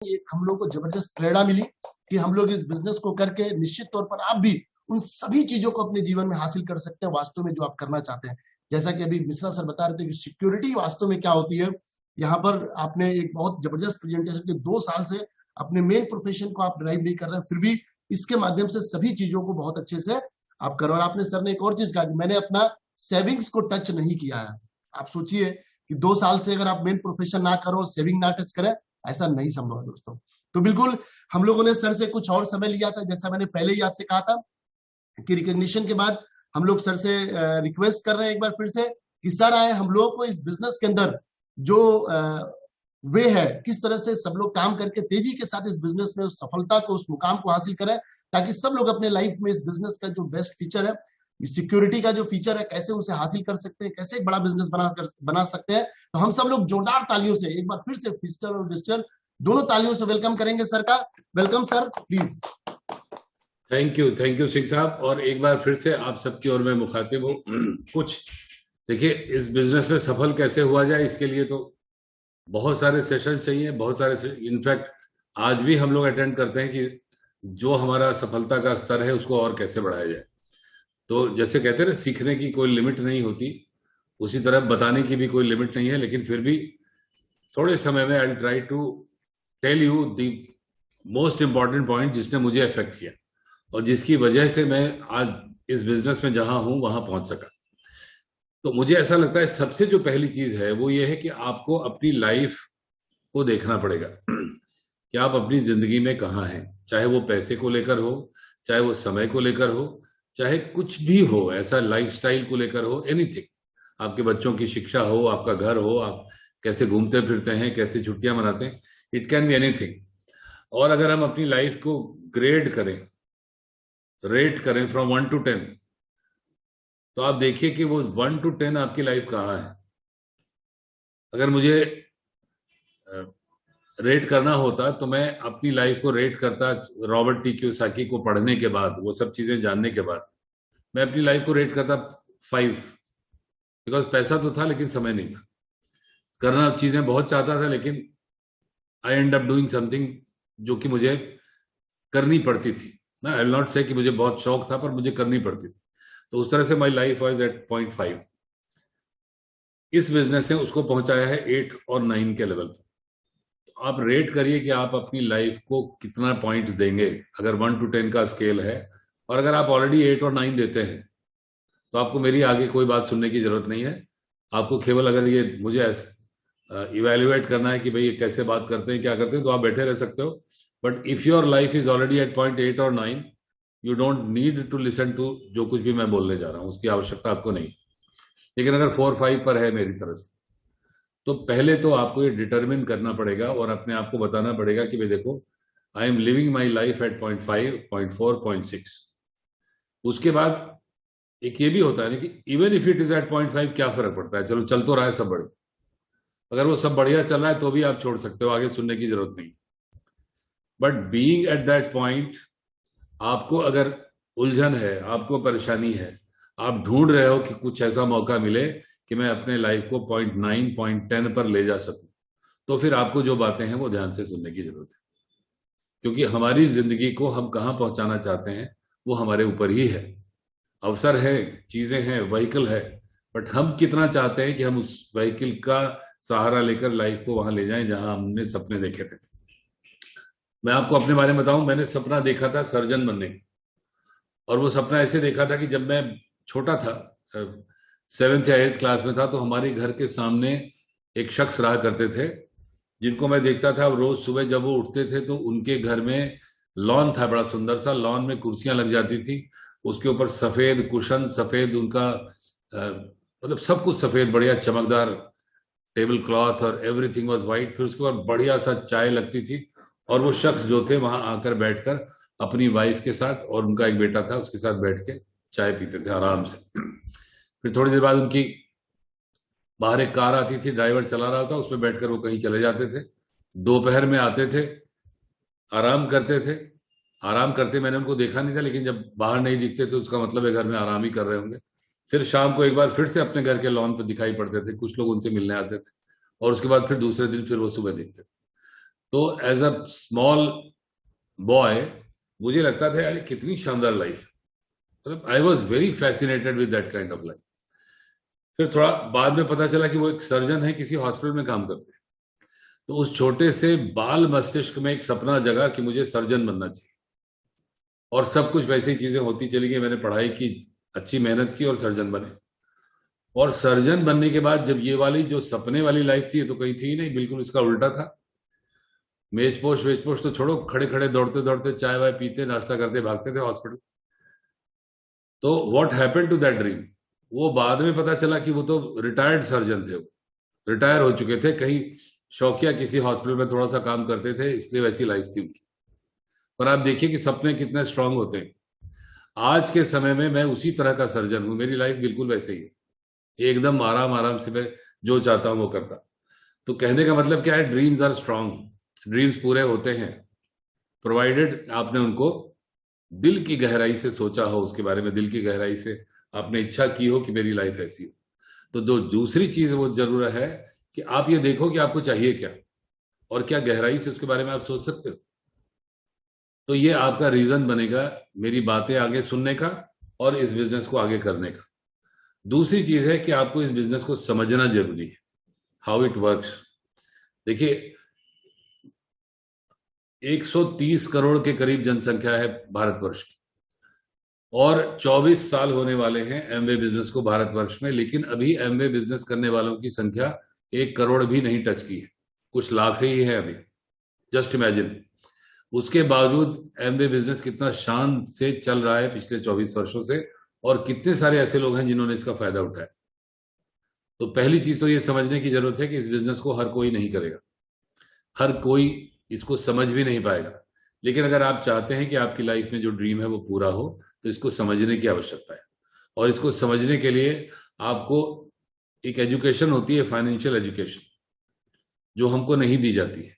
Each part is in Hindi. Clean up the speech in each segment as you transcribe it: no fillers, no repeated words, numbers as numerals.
एक हम लोग को जबरदस्त प्रेरणा मिली कि हम लोग इस बिजनेस को करके निश्चित तौर पर आप भी उन सभी चीजों को अपने जीवन में हासिल कर सकते हैं वास्तव में जो आप करना चाहते हैं। जैसा कि अभी मिश्रा सर बता रहे थे कि सिक्योरिटी वास्तव में क्या होती है। यहाँ पर आपने एक बहुत जबरदस्त प्रेजेंटेशन के 2 साल से अपने मेन प्रोफेशन को आप ड्राइव नहीं कर रहे हैं, फिर भी इसके माध्यम से सभी चीजों को बहुत अच्छे से आप करो। और आपने सर ने एक और चीज कहा कि मैंने अपना सेविंग्स को टच नहीं किया है। आप सोचिए कि 2 साल से अगर आप मेन प्रोफेशन ना करो, सेविंग ना टच करें, ऐसा नहीं संभव है दोस्तों। तो बिल्कुल हम लोगों ने सर से कुछ और समय लिया था, जैसा मैंने पहले ही आपसे कहा था कि रिकॉग्निशन के बाद हम लोग सर से रिक्वेस्ट कर रहे हैं एक बार फिर से कि सर आए हम लोगों को इस बिजनेस के अंदर जो वे है किस तरह से सब लोग काम करके तेजी के साथ इस बिजनेस में उस सफलता को, उस मुकाम को हासिल करें, ताकि सब लोग अपने लाइफ में इस बिजनेस का जो बेस्ट फीचर है, सिक्योरिटी का जो फीचर है, कैसे उसे हासिल कर सकते हैं, कैसे एक बड़ा बिजनेस बना सकते हैं। तो हम सब लोग जोरदार तालियों से एक बार फिर से फिजिकल और डिजिटल दोनों तालियों से वेलकम करेंगे सर का। Welcome sir, please. Thank you Singh साहब। और एक बार फिर से आप सबकी ओर में मुखातिब हूँ। कुछ देखिए, इस बिजनेस में सफल कैसे हुआ जाए, इसके लिए तो बहुत सारे सेशन चाहिए, बहुत सारे। इनफैक्ट आज भी हम लोग अटेंड करते हैं कि जो हमारा सफलता का स्तर है उसको और कैसे बढ़ाया जाए। तो जैसे कहते हैं ना, सीखने की कोई लिमिट नहीं होती, उसी तरह बताने की भी कोई लिमिट नहीं है। लेकिन फिर भी थोड़े समय में I try to tell you the most important point जिसने मुझे अफेक्ट किया और जिसकी वजह से मैं आज इस बिजनेस में जहां हूं वहां पहुंच सका। तो मुझे ऐसा लगता है सबसे जो पहली चीज है वो ये है कि आपको अपनी लाइफ को देखना पड़ेगा कि आप अपनी जिंदगी में कहाँ हैं। चाहे वो पैसे को लेकर हो, चाहे वो समय को लेकर हो, चाहे कुछ भी हो, ऐसा लाइफस्टाइल को लेकर हो, एनीथिंग। आपके बच्चों की शिक्षा हो, आपका घर हो, आप कैसे घूमते फिरते हैं, कैसे छुट्टियां मनाते हैं, इट कैन बी एनीथिंग। और अगर हम अपनी लाइफ को ग्रेड करें, रेट करें फ्रॉम 1 to 10, तो आप देखिए कि वो 1 to 10 आपकी लाइफ कहाँ है। अगर मुझे रेट करना होता तो मैं अपनी लाइफ को रेट करता रॉबर्ट टी कियोसाकी को पढ़ने के बाद, वो सब चीजें जानने के बाद मैं अपनी लाइफ को रेट करता 5। बिकॉज पैसा तो था लेकिन समय नहीं था। करना चीजें बहुत चाहता था लेकिन आई एंड अप डूइंग समथिंग जो कि मुझे करनी पड़ती थी ना। आई विल नॉट से कि मुझे बहुत शौक था, पर मुझे करनी पड़ती थी। तो उस तरह से माई लाइफ वाज एट 0.5। इस बिजनेस ने उसको पहुंचाया है 8 और 9 के लेवल पर। तो आप रेट करिए कि आप अपनी लाइफ को कितना पॉइंट देंगे अगर 1 to 10 का स्केल है। और अगर आप ऑलरेडी 8 और 9 देते हैं तो आपको मेरी आगे कोई बात सुनने की जरूरत नहीं है। आपको केवल अगर ये मुझे इवेल्युएट करना है कि भाई ये कैसे बात करते हैं, क्या करते हैं, तो आप बैठे रह सकते हो। But if your life is already at 0.8 और 9, you don't need to listen to जो कुछ भी मैं बोलने जा रहा हूं, उसकी आवश्यकता आपको नहीं। लेकिन अगर 4-5 पर है मेरी तरफ से, तो पहले तो आपको ये डिटरमिन करना पड़ेगा और अपने आप को बताना पड़ेगा कि भाई देखो, I am living my life at 0.5, 0.4, 0.6। उसके बाद एक ये भी होता है ना कि even if it is at 0.5, क्या फर्क पड़ता है, चलो चल तो रहा है सब बढ़िया। अगर वो सब बढ़िया चल रहा है तो भी आप छोड़ सकते हो, आगे सुनने की जरूरत नहीं। But being at that point, आपको अगर उलझन है, आपको परेशानी है, आप ढूंढ रहे हो कि कुछ ऐसा मौका मिले कि मैं अपने लाइफ को 0.9, 0.10 पर ले जा सकूं, तो फिर आपको जो बातें हैं वो ध्यान से सुनने की जरूरत है। क्योंकि हमारी जिंदगी को हम कहाँ पहुंचाना चाहते हैं वो हमारे ऊपर ही है। अवसर है, चीजें हैं, व्हीकल है, बट हम कितना चाहते हैं कि हम उस व्हीकल का सहारा लेकर लाइफ को वहां ले जाएं जहां हमने सपने देखे थे। मैं आपको अपने बारे में बताऊं, मैंने सपना देखा था सर्जन बनने का। और वो सपना ऐसे देखा था कि जब मैं छोटा था, 7th या 8th क्लास में था, तो हमारे घर के सामने एक शख्स रहा करते थे जिनको मैं देखता था। रोज सुबह जब वो उठते थे तो उनके घर में लॉन था, बड़ा सुंदर सा। लॉन में कुर्सियां लग जाती थी, उसके ऊपर सफेद कुशन, सफेद उनका मतलब सब कुछ सफेद, बढ़िया चमकदार टेबल क्लॉथ, और एवरीथिंग वाज वाइट। फिर उसके बाद बढ़िया सा चाय लगती थी और वो शख्स जो थे वहां आकर बैठकर अपनी वाइफ के साथ, और उनका एक बेटा था, उसके साथ बैठ के चाय पीते थे आराम से। फिर थोड़ी देर बाद उनकी बाहर एक कार आती थी, ड्राइवर चला रहा था, उसमें बैठकर वो कहीं चले जाते थे। दोपहर में आते थे, आराम करते थे। आराम करते मैंने उनको देखा नहीं था, लेकिन जब बाहर नहीं दिखते तो उसका मतलब है घर में आराम ही कर रहे होंगे। फिर शाम को एक बार फिर से अपने घर के लॉन पर दिखाई पड़ते थे, कुछ लोग उनसे मिलने आते थे। और उसके बाद फिर दूसरे दिन फिर वो सुबह दिखते थे। तो एज अ स्मॉल बॉय मुझे लगता था यार कितनी शानदार लाइफ, मतलब I was very fascinated with that kind of life. फिर थोड़ा बाद में पता चला कि वो एक सर्जन है, किसी हॉस्पिटल में काम करते हैं। तो उस छोटे से बाल मस्तिष्क में एक सपना जगा कि मुझे सर्जन बनना चाहिए, और सब कुछ वैसी चीजें होती चली गई। मैंने पढ़ाई की, अच्छी मेहनत की और सर्जन बने। और सर्जन बनने के बाद जब ये वाली जो सपने वाली लाइफ थी, ये तो कहीं थी ही नहीं, बिल्कुल इसका उल्टा था। मेजपोश वेजपोश तो छोड़ो, खड़े खड़े दौड़ते दौड़ते चाय वाय पीते नाश्ता करते भागते थे हॉस्पिटल। तो what happened to that dream, वो बाद में पता चला कि वो तो रिटायर्ड सर्जन थे, वो रिटायर हो चुके थे, कहीं शौकिया किसी हॉस्पिटल में थोड़ा सा काम करते थे, इसलिए वैसी लाइफ थी उनकी। पर आप देखिए कि सपने कितने स्ट्रांग होते हैं। आज के समय में मैं उसी तरह का सर्जन हूं, मेरी लाइफ बिल्कुल वैसे ही है, एकदम आराम आराम से मैं जो चाहता हूं वो करता। तो कहने का मतलब क्या है, ड्रीम्स आर स्ट्रांग, ड्रीम्स पूरे होते हैं प्रोवाइडेड आपने उनको दिल की गहराई से सोचा हो, उसके बारे में दिल की गहराई से आपने इच्छा की हो कि मेरी लाइफ ऐसी हो। तो दो दूसरी चीज वो जरूर है कि आप ये देखो कि आपको चाहिए क्या, और क्या गहराई से उसके बारे में आप सोच सकते हो। तो ये आपका रीजन बनेगा मेरी बातें आगे सुनने का और इस बिजनेस को आगे करने का। दूसरी चीज है कि आपको इस बिजनेस को समझना जरूरी है, हाउ इट वर्क्स। देखिए 130 करोड़ के करीब जनसंख्या है भारतवर्ष की, और 24 साल होने वाले हैं एमवे बिजनेस को भारतवर्ष में, लेकिन अभी एमवे बिजनेस करने वालों की संख्या 1 करोड़ भी नहीं टच की है, कुछ लाख ही है अभी। जस्ट इमेजिन, उसके बावजूद एमवे बिजनेस कितना शान से चल रहा है पिछले 24 वर्षों से, और कितने सारे ऐसे लोग हैं जिन्होंने इसका फायदा उठाया। तो पहली चीज तो ये समझने की जरूरत है कि इस बिजनेस को हर कोई नहीं करेगा, हर कोई इसको समझ भी नहीं पाएगा। लेकिन अगर आप चाहते हैं कि आपकी लाइफ में जो ड्रीम है वो पूरा हो, तो इसको समझने की आवश्यकता है। और इसको समझने के लिए आपको एक एजुकेशन होती है, फाइनेंशियल एजुकेशन, जो हमको नहीं दी जाती है।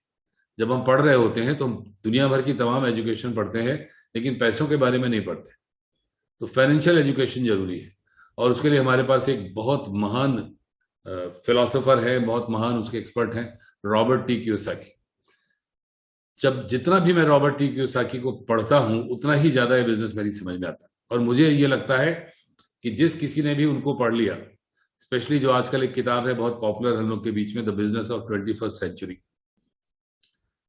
जब हम पढ़ रहे होते हैं तो हम दुनिया भर की तमाम एजुकेशन पढ़ते हैं, लेकिन पैसों के बारे में नहीं पढ़ते। तो फाइनेंशियल एजुकेशन जरूरी है, और उसके लिए हमारे पास एक बहुत महान फिलोसोफर है, बहुत महान उसके एक्सपर्ट हैं, रॉबर्ट टी कियोसाकी। जब जितना भी मैं रॉबर्ट टी कियोसाकी को पढ़ता हूं, उतना ही ज्यादा ये बिजनेस मेरी समझ में आता है। और मुझे ये लगता है कि जिस किसी ने भी उनको पढ़ लिया, स्पेशली जो आजकल एक किताब है बहुत पॉपुलर हम लोग के बीच में, the business of 21st century,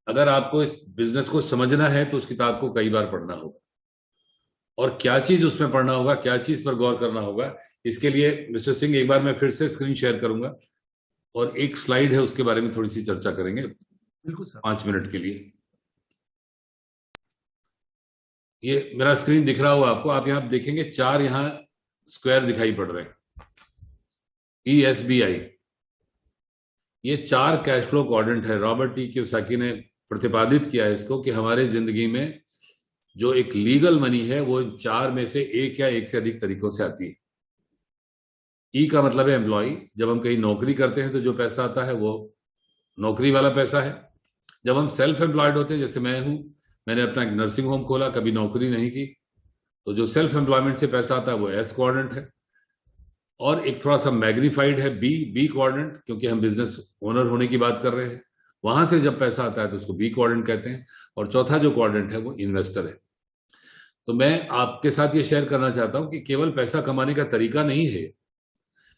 अगर आपको इस बिजनेस को समझना है तो उस किताब को कई बार पढ़ना होगा। और क्या चीज उसमें पढ़ना होगा, क्या चीज पर गौर करना होगा, इसके लिए मिस्टर सिंह एक बार मैं फिर से स्क्रीन शेयर करूंगा, और एक स्लाइड है उसके बारे में थोड़ी सी चर्चा करेंगे। बिल्कुल सर। 5 मिनट के लिए। ये मेरा स्क्रीन दिख रहा होगा आपको, आप यहाँ देखेंगे 4 यहाँ स्क्वायर दिखाई पड़ रहे हैं, ESBI। ये 4 कैश फ्लो क्वाड्रेंट है। रॉबर्ट टी कियोसाकी ने प्रतिपादित किया है इसको कि हमारे जिंदगी में जो एक लीगल मनी है वो 4 में से एक या एक से अधिक तरीकों से आती है। ई का मतलब है एम्प्लॉय, जब हम कहीं नौकरी करते हैं तो जो पैसा आता है वो नौकरी वाला पैसा है। जब हम सेल्फ एम्प्लॉयड होते हैं, जैसे मैं हूं, मैंने अपना एक नर्सिंग होम खोला, कभी नौकरी नहीं की, तो जो सेल्फ एम्प्लॉयमेंट से पैसा आता है वो एस क्वाड्रेंट है। और एक थोड़ा सा मैग्नीफाइड है बी क्वाड्रेंट, क्योंकि हम बिजनेस ओनर होने की बात कर रहे हैं, वहां से जब पैसा आता है तो उसको बी क्वाड्रेंट कहते हैं। और चौथा जो क्वाड्रेंट है वो इन्वेस्टर है। तो मैं आपके साथ ये शेयर करना चाहता हूं कि केवल पैसा कमाने का तरीका नहीं है,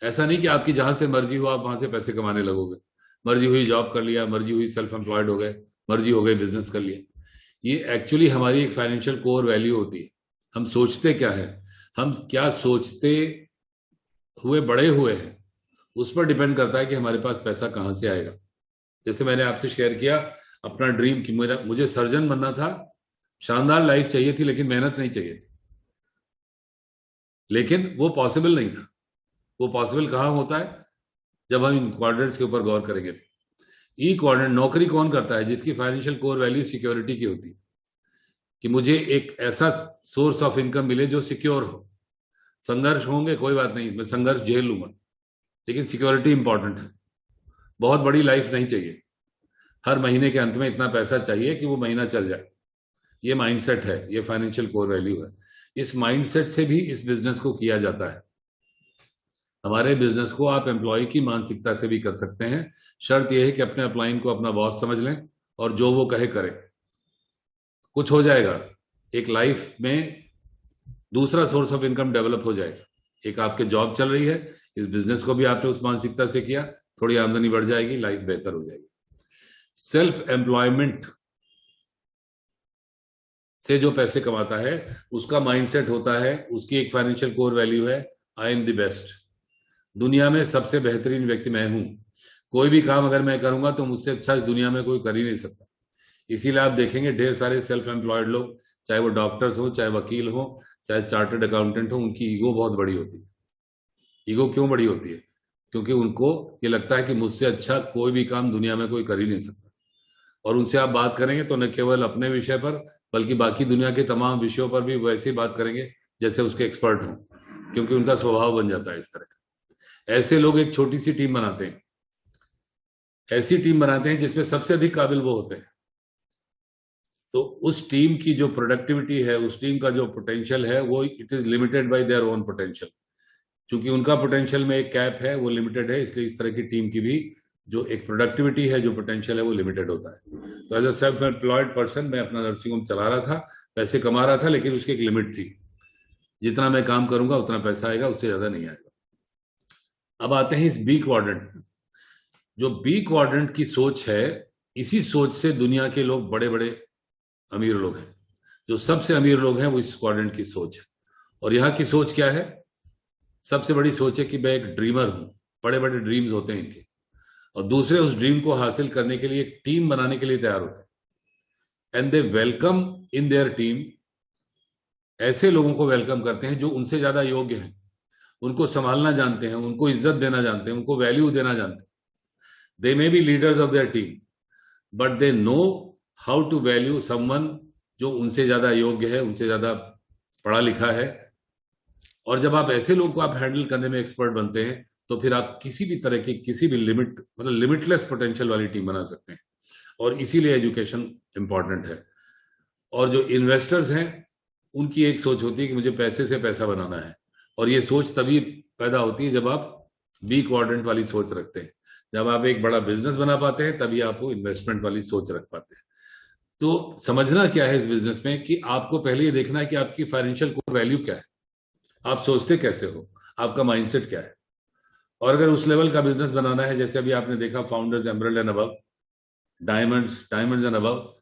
ऐसा नहीं कि आपकी जहां से मर्जी हो आप वहां से पैसे कमाने लगोगे। मर्जी हुई जॉब कर लिया, मर्जी हुई सेल्फ एम्प्लॉयड हो गए, मर्जी हो गई बिजनेस कर लिया। ये एक्चुअली हमारी एक फाइनेंशियल कोर वैल्यू होती है। हम सोचते क्या है, हम क्या सोचते हुए बड़े हुए हैं, उस पर डिपेंड करता है कि हमारे पास पैसा कहां से आएगा। जैसे मैंने आपसे शेयर किया अपना ड्रीम कि मुझे सर्जन बनना था, शानदार लाइफ चाहिए थी, लेकिन मेहनत नहीं चाहिए थी। लेकिन वो पॉसिबल नहीं था। वो पॉसिबल कहां होता है, जब हम इन क्वाड्रेंट्स के ऊपर गौर करेंगे। ई क्वाड्रेंट, नौकरी कौन करता है, जिसकी फाइनेंशियल कोर वैल्यू सिक्योरिटी की होती है, कि मुझे एक ऐसा सोर्स ऑफ इनकम मिले जो सिक्योर हो। संघर्ष होंगे, कोई बात नहीं, मैं संघर्ष झेल लूंगा, लेकिन सिक्योरिटी इंपॉर्टेंट है। बहुत बड़ी लाइफ नहीं चाहिए, हर महीने के अंत में इतना पैसा चाहिए कि वो महीना चल जाए। ये माइंडसेट है, ये फाइनेंशियल कोर वैल्यू है। इस माइंडसेट से भी इस बिजनेस को किया जाता है। हमारे बिजनेस को आप एम्प्लॉय की मानसिकता से भी कर सकते हैं। शर्त यह है कि अपने अपलाइन को अपना बॉस समझ लें और जो वो कहे करे, कुछ हो जाएगा, एक लाइफ में दूसरा सोर्स ऑफ इनकम डेवलप हो जाएगा। एक आपके जॉब चल रही है, इस बिजनेस को भी आपने उस मानसिकता से किया, थोड़ी आमदनी बढ़ जाएगी, लाइफ बेहतर हो जाएगी। सेल्फ एम्प्लॉयमेंट से जो पैसे कमाता है उसका माइंडसेट होता है, उसकी एक फाइनेंशियल कोर वैल्यू है, आई एम द बेस्ट, दुनिया में सबसे बेहतरीन व्यक्ति मैं हूं, कोई भी काम अगर मैं करूंगा तो मुझसे अच्छा इस दुनिया में कोई कर ही नहीं सकता। इसीलिए आप देखेंगे ढेर सारे सेल्फ एम्प्लॉयड लोग, चाहे वो डॉक्टर्स हो, चाहे वकील हो, चाहे चार्टर्ड अकाउंटेंट हो, उनकी ईगो बहुत बड़ी होती है। ईगो क्यों बड़ी होती है? क्योंकि उनको ये लगता है कि मुझसे अच्छा कोई भी काम दुनिया में कोई कर ही नहीं सकता। और उनसे आप बात करेंगे तो न केवल अपने विषय पर बल्कि बाकी दुनिया के तमाम विषयों पर भी वैसे ही बात करेंगे जैसे उसके एक्सपर्ट हों, क्योंकि उनका स्वभाव बन जाता है इस तरह का। ऐसे लोग एक छोटी सी टीम बनाते हैं, ऐसी टीम बनाते हैं जिसमें सबसे अधिक काबिल वो होते हैं, तो उस टीम की जो प्रोडक्टिविटी है, उस टीम का जो पोटेंशियल है, वो it is limited by their own potential. क्योंकि उनका पोटेंशियल में एक कैप है, वो लिमिटेड है, इसलिए इस तरह की टीम की भी जो एक प्रोडक्टिविटी है, जो पोटेंशियल है, वो लिमिटेड होता है। तो as a self employed person मैं अपना नर्सिंग होम चला रहा था, पैसे कमा रहा था, लेकिन उसकी एक लिमिट थी, जितना मैं काम करूंगा उतना पैसा आएगा, उससे ज्यादा नहीं आएगा। अब आते हैं इस बी क्वाड्रेंट। जो बी क्वाड्रेंट की सोच है, इसी सोच से दुनिया के लोग बड़े बड़े अमीर लोग हैं। जो सबसे अमीर लोग हैं वो इस क्वाड्रेंट की सोच है। और यहाँ की सोच क्या है? सबसे बड़ी सोच है कि मैं एक ड्रीमर हूं, बड़े बड़े ड्रीम्स होते हैं इनके, और दूसरे उस ड्रीम को हासिल करने के लिए एक टीम बनाने के लिए तैयार होते हैं। And they welcome in their team, ऐसे लोगों को वेलकम करते हैं जो उनसे ज्यादा योग्य हैं, उनको संभालना जानते हैं, उनको इज्जत देना जानते हैं, उनको वैल्यू देना जानते हैं। They may be leaders of their team but they know how to value someone जो उनसे ज्यादा योग्य है, उनसे ज्यादा पढ़ा लिखा है। और जब आप ऐसे लोगों को आप हैंडल करने में एक्सपर्ट बनते हैं तो फिर आप किसी भी तरह की किसी भी लिमिट मतलब लिमिटलेस पोटेंशियल वाली टीम बना सकते हैं। और इसीलिए एजुकेशन इंपॉर्टेंट है। और जो इन्वेस्टर्स हैं उनकी एक सोच होती है कि मुझे पैसे से पैसा बनाना है, और ये सोच तभी पैदा होती है जब आप बी क्वाड्रेंट वाली सोच रखते हैं। जब आप एक बड़ा बिजनेस बना पाते हैं तभी आप वो इन्वेस्टमेंट वाली सोच रख पाते हैं। तो समझना क्या है इस बिजनेस में कि आपको पहले ये देखना है कि आपकी फाइनेंशियल कोर वैल्यू क्या है, आप सोचते कैसे हो, आपका माइंडसेट क्या है। और अगर उस लेवल का बिजनेस बनाना है, जैसे अभी आपने देखा founders emerald and above, diamonds and above,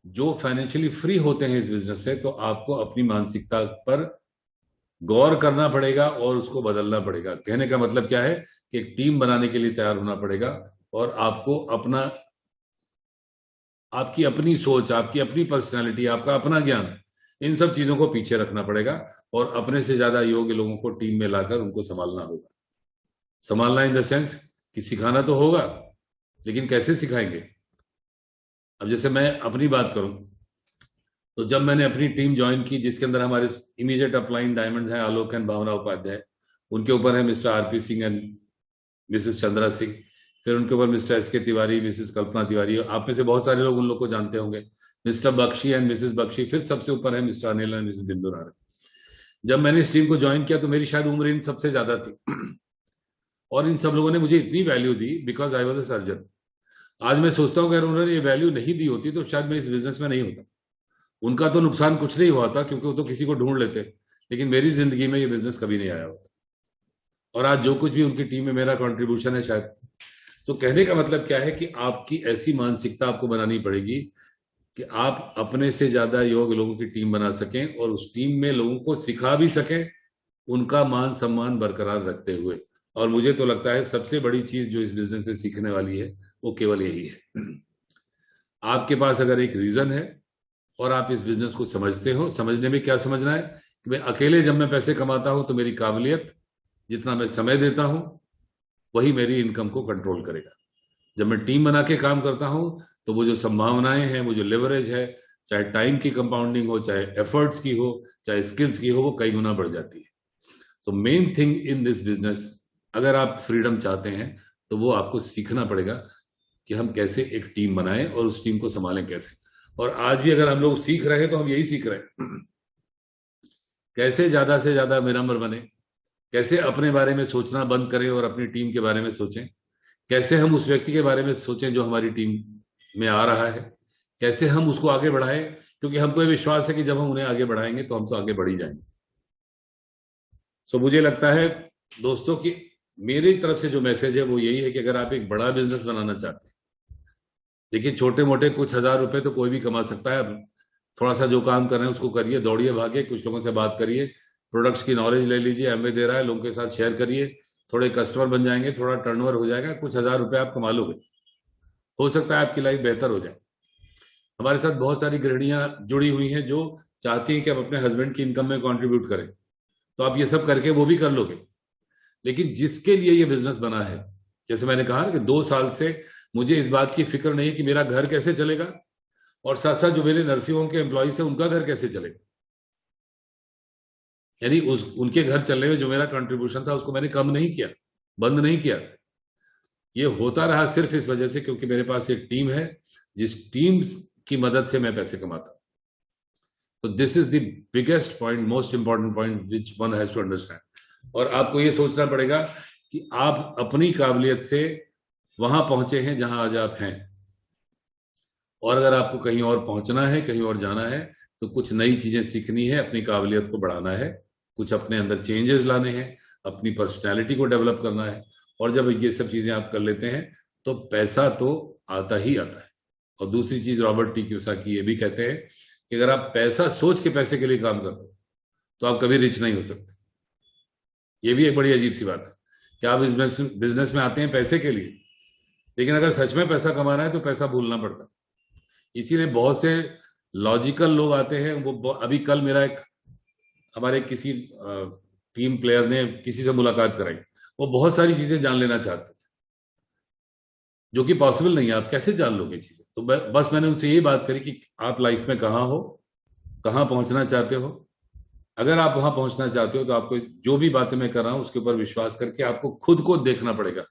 जो फाइनेंशियली फ्री होते हैं इस बिजनेस से, तो आपको अपनी मानसिकता पर गौर करना पड़ेगा और उसको बदलना पड़ेगा। कहने का मतलब क्या है कि एक टीम बनाने के लिए तैयार होना पड़ेगा, और आपको आपकी अपनी सोच, आपकी अपनी पर्सनैलिटी, आपका अपना ज्ञान, इन सब चीजों को पीछे रखना पड़ेगा और अपने से ज्यादा योग्य लोगों को टीम में लाकर उनको संभालना होगा। संभालना इन द सेंस कि सिखाना तो होगा, लेकिन कैसे सिखाएंगे। अब जैसे मैं अपनी बात करूं तो जब मैंने अपनी टीम ज्वाइन की, जिसके अंदर हमारे इमीडिएट अपलाइन डायमंड है आलोक एंड भावना उपाध्याय, उनके ऊपर है mister RP Singh and Mrs Chandra Singh, फिर उनके ऊपर मिस्टर एस के तिवारी, मिसेस कल्पना तिवारी, आप में से बहुत सारे लोग उन लोग को जानते होंगे, Mister Bakshi and Mrs Bakshi, फिर सबसे ऊपर है मिस्टर अनिल एंड मिसेस बिंदु नारंग। जब मैंने इस टीम को ज्वाइन किया तो मेरी शायद उम्र इन सबसे ज्यादा थी, और इन सब लोगों ने मुझे इतनी value the because I was a surgeon. आज मैं सोचता हूँ कि अगर उन्होंने ये वैल्यू नहीं दी होती तो शायद मैं इस बिजनेस में नहीं होता। उनका तो नुकसान कुछ नहीं हुआ था क्योंकि वो तो किसी को ढूंढ लेते, लेकिन मेरी जिंदगी में ये बिजनेस कभी नहीं आया होता। और आज जो कुछ भी उनकी टीम में मेरा कंट्रीब्यूशन है शायद। तो कहने का मतलब क्या है कि आपकी ऐसी मानसिकता आपको बनानी पड़ेगी कि आप अपने से ज्यादा योग्य लोगों की टीम बना सकें और उस टीम में लोगों को सिखा भी सकें, उनका मान सम्मान बरकरार रखते हुए। और मुझे तो लगता है सबसे बड़ी चीज जो इस बिजनेस में सीखने वाली है वो केवल यही है। आपके पास अगर एक रीजन है और आप इस बिजनेस को समझते हो, समझने में क्या समझना है कि मैं अकेले जब मैं पैसे कमाता हूं तो मेरी काबिलियत, जितना मैं समय देता हूं, वही मेरी इनकम को कंट्रोल करेगा। जब मैं टीम बना के काम करता हूं तो वो जो संभावनाएं हैं, वो जो लेवरेज है, चाहे टाइम की कंपाउंडिंग हो, चाहे एफर्ट्स की हो, चाहे स्किल्स की हो, वो कई गुना बढ़ जाती है। So main thing in this business, अगर आप फ्रीडम चाहते हैं तो वो आपको सीखना पड़ेगा कि हम कैसे एक टीम बनाएं और उस टीम को संभालें कैसे। और आज भी अगर हम लोग सीख रहे हैं तो हम यही सीख रहे हैं, कैसे ज्यादा से ज्यादा विनम्र बने, कैसे अपने बारे में सोचना बंद करें और अपनी टीम के बारे में सोचें, कैसे हम उस व्यक्ति के बारे में सोचें जो हमारी टीम में आ रहा है, कैसे हम उसको आगे बढ़ाएं, क्योंकि हमको ये विश्वास है कि जब हम उन्हें आगे बढ़ाएंगे तो हम तो आगे बढ़ ही जाएंगे। सो मुझे लगता है दोस्तों कि मेरी तरफ से जो मैसेज है वो यही है कि अगर आप एक बड़ा बिजनेस बनाना चाहते हैं, देखिए छोटे मोटे कुछ हजार रुपए तो कोई भी कमा सकता है। थोड़ा सा जो काम कर रहे हैं उसको करिए, दौड़िए भागे, कुछ लोगों से बात करिए, प्रोडक्ट्स की नॉलेज ले लीजिए, एमवे दे रहा है, लोगों के साथ शेयर करिए, थोड़े कस्टमर बन जाएंगे, थोड़ा टर्नओवर हो जाएगा, कुछ हजार रुपए आप कमा लोगे, हो सकता है आपकी लाइफ बेहतर हो जाए। हमारे साथ बहुत सारी गृहिणियां जुड़ी हुई हैं जो चाहती हैं कि हम अपने हस्बैंड की इनकम में कंट्रीब्यूट करें, तो आप ये सब करके वो भी कर लोगे। लेकिन जिसके लिए ये बिजनेस बना है, जैसे मैंने कहा कि 2 साल से मुझे इस बात की फिक्र नहीं है कि मेरा घर कैसे चलेगा, और साथ साथ जो मेरे नर्सिंग होम के एम्प्लॉइज थे उनका घर कैसे चलेगा, यानी उनके घर चलने में जो मेरा कंट्रीब्यूशन था उसको मैंने कम नहीं किया, बंद नहीं किया। ये होता रहा सिर्फ इस वजह से क्योंकि मेरे पास एक टीम है, जिस टीम की मदद से मैं पैसे कमाता हूं। तो this is the biggest point, most important point which one has to understand. और आपको ये सोचना पड़ेगा कि आप अपनी काबिलियत से वहां पहुंचे हैं जहां आज आप हैं, और अगर आपको कहीं और पहुंचना है, कहीं और जाना है, तो कुछ नई चीजें सीखनी है, अपनी काबिलियत को बढ़ाना है, कुछ अपने अंदर चेंजेस लाने हैं, अपनी पर्सनैलिटी को डेवलप करना है। और जब ये सब चीजें आप कर लेते हैं तो पैसा तो आता ही आता है। और दूसरी चीज रॉबर्ट टी कियोसाकी ये भी कहते हैं कि अगर आप पैसा सोच के पैसे के लिए काम करते हो तो आप कभी रिच नहीं हो सकते। ये भी एक बड़ी अजीब सी बात है कि आप इस बिजनेस में आते हैं पैसे के लिए, लेकिन अगर सच में पैसा कमाना है तो पैसा भूलना पड़ता है। इसीलिए बहुत से लॉजिकल लोग आते हैं। वो अभी कल मेरा एक हमारे किसी टीम प्लेयर ने किसी से मुलाकात कराई, वो बहुत सारी चीजें जान लेना चाहते थे जो कि पॉसिबल नहीं है। आप कैसे जान लोगे चीजें? तो बस मैंने उनसे यही बात करी कि आप लाइफ में कहाँ हो, कहाँ पहुंचना चाहते हो। अगर आप वहां पहुंचना चाहते हो तो आपको जो भी बातें मैं कर रहा हूं उसके ऊपर विश्वास करके आपको खुद को देखना पड़ेगा,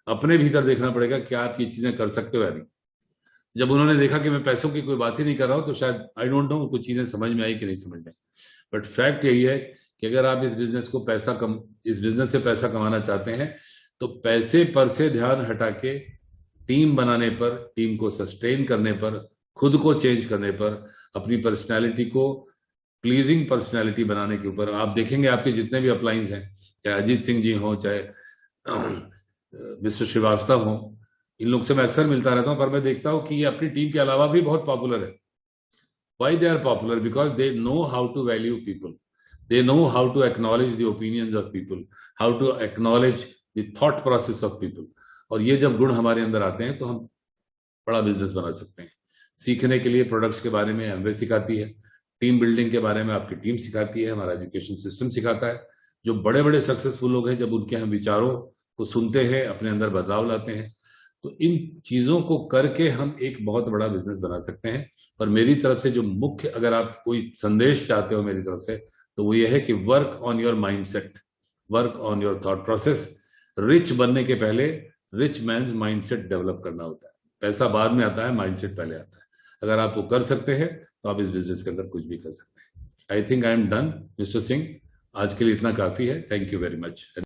अपने भीतर देखना पड़ेगा कि आप ये चीजें कर सकते हो या नहीं। जब उन्होंने देखा कि मैं पैसों की कोई बात ही नहीं कर रहा हूं तो शायद आई डोंट नो कुछ चीजें समझ में आई कि नहीं समझ में आई, बट फैक्ट यही है कि अगर आप इस बिजनेस से पैसा कमाना चाहते हैं तो पैसे पर से ध्यान हटा के टीम बनाने पर, टीम को सस्टेन करने पर, खुद को चेंज करने पर, अपनी पर्सनैलिटी को प्लीजिंग पर्सनैलिटी बनाने के ऊपर। आप देखेंगे आपके जितने भी अपलाइंस हैं, चाहे अजीत सिंह जी हों, चाहे मिस्टर श्रीवास्तव हों, इन लोग से मैं अक्सर मिलता रहता हूं, पर मैं देखता हूं कि ये अपनी टीम के अलावा भी बहुत पॉपुलर है। Why they are popular? Because they know how to value people, they know how to acknowledge the opinions of people, how to acknowledge the thought process of people. और ये जब गुण हमारे अंदर आते हैं तो हम बड़ा बिजनेस बना सकते हैं। सीखने के लिए प्रोडक्ट्स के बारे में एमवे सिखाती है, टीम बिल्डिंग के बारे में आपकी टीम सिखाती है, हमारा एजुकेशन सिस्टम सिखाता है। जो बड़े बड़े सक्सेसफुल लोग हैं, जब उनके हम विचारों को सुनते हैं, अपने अंदर बदलाव लाते हैं, तो इन चीजों को करके हम एक बहुत बड़ा बिजनेस बना सकते हैं। और मेरी तरफ से जो मुख्य, अगर आप कोई संदेश चाहते हो मेरी तरफ से, तो वो ये है कि work on your mindset, work on your thought process. Rich बनने के पहले रिच मैन्स माइंडसेट डेवलप करना होता है। पैसा बाद में आता है, माइंडसेट पहले आता है। अगर आप वो कर सकते हैं तो आप इस बिजनेस के अंदर कुछ भी कर सकते हैं। I think I am done mister Singh, आज के लिए इतना काफी है। Thank you very much.